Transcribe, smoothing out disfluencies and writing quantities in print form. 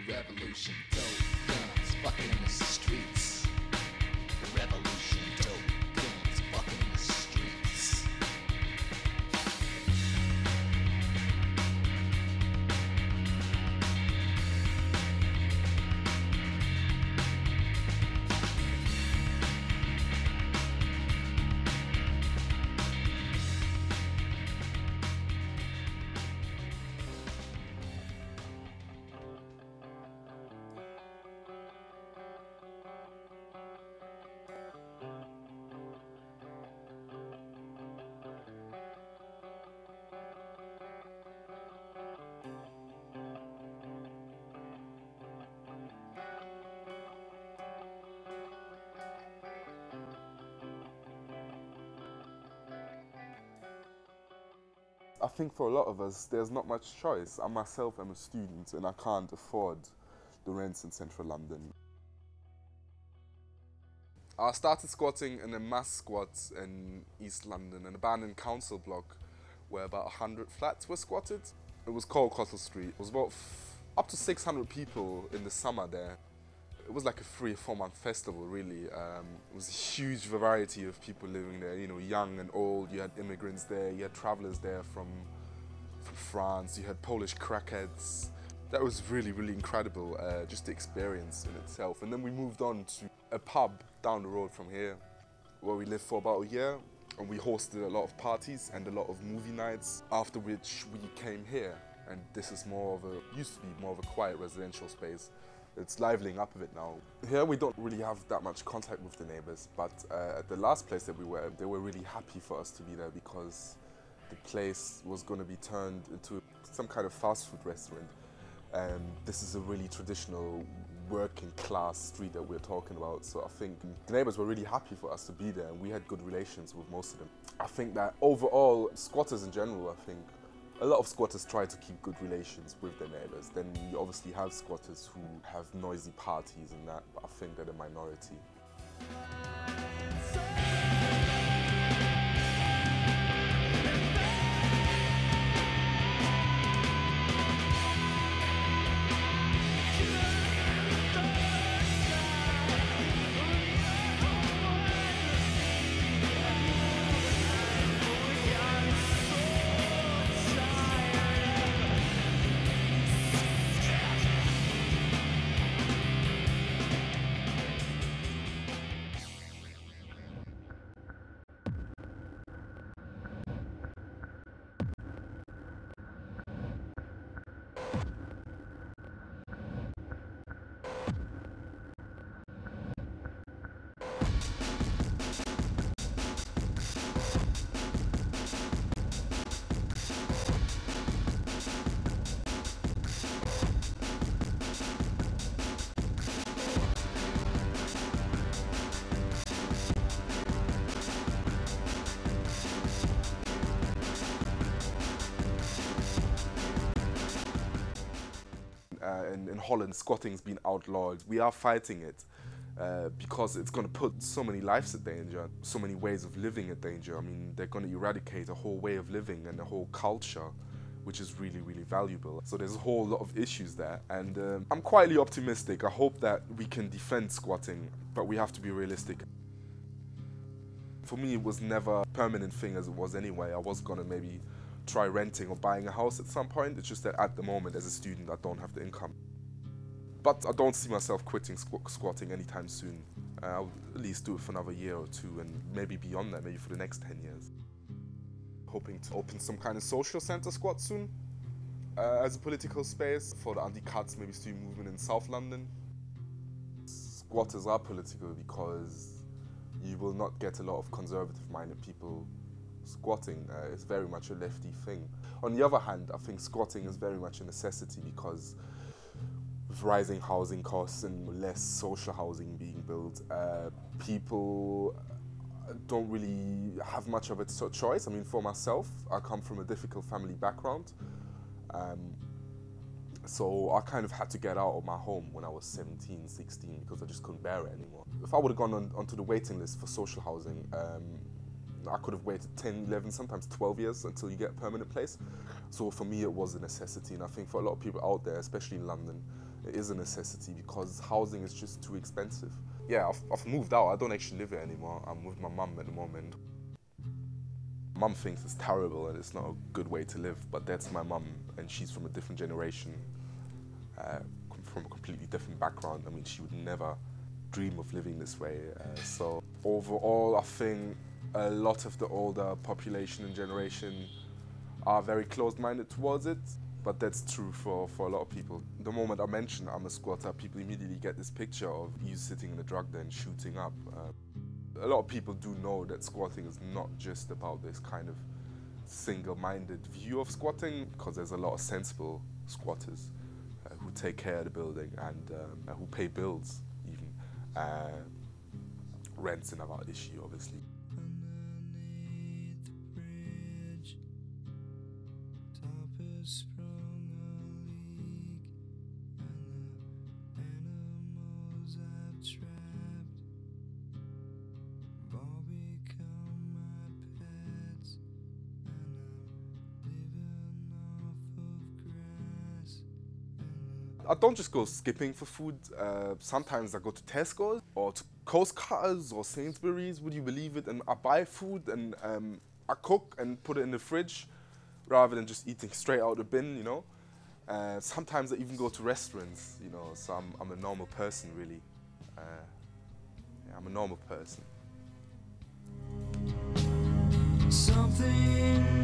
revolution, dope guns, fucking in the streets. The revolution, dope guns, fucking in the streets. I think for a lot of us, there's not much choice. I myself am a student and I can't afford the rents in central London. I started squatting in a mass squat in East London, an abandoned council block where about 100 flats were squatted. It was called Cottle Street. It was about up to 600 people in the summer there. It was like a 3 or 4 month festival, really. It was a huge variety of people living there, you know, young and old. You had immigrants there, you had travelers there from France, you had Polish crackheads. That was really, really incredible, just the experience in itself. And then we moved on to a pub down the road from here, where we lived for about a year. And we hosted a lot of parties and a lot of movie nights, after which we came here. And this is used to be more of a quiet residential space. It's liveling up a bit now. Here we don't really have that much contact with the neighbours, but at the last place that we were, they were really happy for us to be there because the place was going to be turned into some kind of fast food restaurant. And this is a really traditional working class street that we're talking about. So I think the neighbours were really happy for us to be there, and we had good relations with most of them. I think that overall, squatters in general, I think, a lot of squatters try to keep good relations with their neighbours. Then you obviously have squatters who have noisy parties and that, but I think they're the minority. In Holland, squatting's been outlawed. We are fighting it because it's going to put so many lives at danger, so many ways of living at danger. I mean, they're going to eradicate a whole way of living and a whole culture, which is really, really valuable. So there's a whole lot of issues there, and I'm quietly optimistic. I hope that we can defend squatting, but we have to be realistic. For me, it was never a permanent thing as it was anyway. I was going to maybe try renting or buying a house at some point. It's just that at the moment, as a student, I don't have the income. But I don't see myself quitting squatting anytime soon. I'll at least do it for another year or two, and maybe beyond that, maybe for the next 10 years. Hoping to open some kind of social centre squat soon, as a political space for the anti-cuts, maybe student movement in South London. Squatters are political because you will not get a lot of conservative-minded people squatting. It's very much a lefty thing. On the other hand, I think squatting is very much a necessity because with rising housing costs and less social housing being built, people don't really have much of a choice. I mean, for myself, I come from a difficult family background. So I kind of had to get out of my home when I was 17, 16 because I just couldn't bear it anymore. If I would have gone onto the waiting list for social housing, I could have waited 10, 11, sometimes 12 years until you get a permanent place. So for me, it was a necessity. And I think for a lot of people out there, especially in London, It is a necessity because housing is just too expensive. Yeah, I've moved out. I don't actually live here anymore. I'm with my mum at the moment. Mum thinks it's terrible and it's not a good way to live, but that's my mum, and she's from a different generation, from a completely different background. I mean, she would never dream of living this way. So overall, I think a lot of the older population and generation are very closed-minded towards it, but that's true for a lot of people. The moment I mention I'm a squatter, people immediately get this picture of you sitting in a drug den shooting up. A lot of people do know that squatting is not just about this kind of single-minded view of squatting, because there's a lot of sensible squatters who take care of the building and who pay bills even. Rent's another issue, obviously. Underneath the bridge, top has sprung a leak, and the animals I've trapped have all become my pets, and I'm living off of grass. I don't just go skipping for food. Sometimes I go to Tesco's or to Coast Cutters or Sainsbury's, would you believe it? And I buy food and I cook and put it in the fridge rather than just eating straight out the bin, you know. Sometimes I even go to restaurants, you know, so I'm a normal person, really. Yeah, I'm a normal person. Something